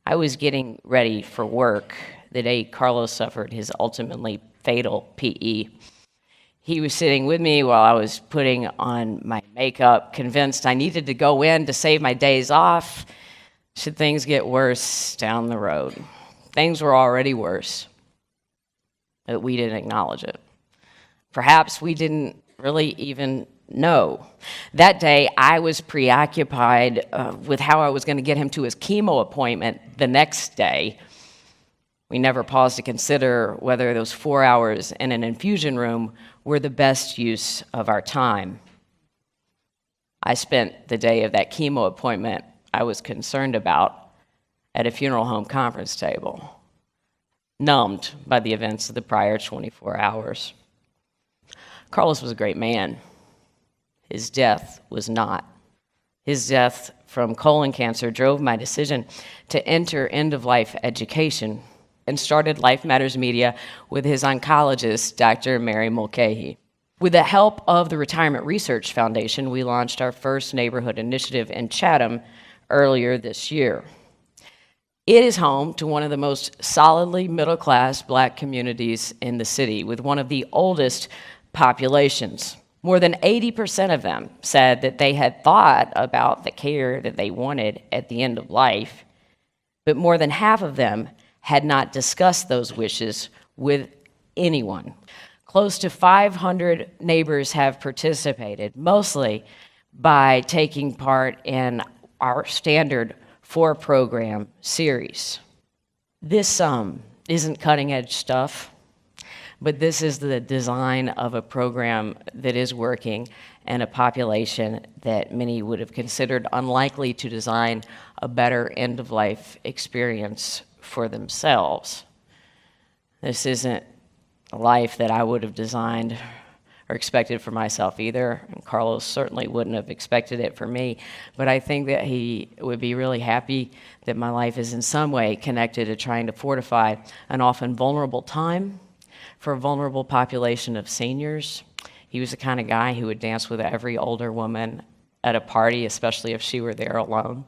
I was getting ready for work the day Carlos suffered his ultimately fatal PE. He was sitting with me while I was putting on my makeup, convinced I needed to go in to save my days off should things get worse down the road. Things were already worse, but we didn't acknowledge it. Perhaps we didn't really even know. That day, I was preoccupied with how I was going to get him to his chemo appointment the next day. We never paused to consider whether those 4 hours in an infusion room were the best use of our time. I spent the day of that chemo appointment I was concerned about at a funeral home conference table, numbed by the events of the prior 24 hours. Carlos was a great man. His death was not. His death from colon cancer drove my decision to enter end-of-life education and started Life Matters Media with his oncologist, Dr. Mary Mulcahy. With the help of the Retirement Research Foundation, we launched our first neighborhood initiative in Chatham earlier this year. It is home to one of the most solidly middle-class Black communities in the city, with one of the oldest populations. More than 80% of them said that they had thought about the care that they wanted at the end of life, but more than half of them had not discussed those wishes with anyone. Close to 500 neighbors have participated, mostly by taking part in our standard 4-program series. This isn't cutting-edge stuff, but this is the design of a program that is working and a population that many would have considered unlikely to design a better end-of-life experience for themselves. This isn't a life that I would have designed or expected for myself either, and Carlos certainly wouldn't have expected it for me, but I think that he would be really happy that my life is in some way connected to trying to fortify an often vulnerable time for a vulnerable population of seniors. He was the kind of guy who would dance with every older woman at a party, especially if she were there alone.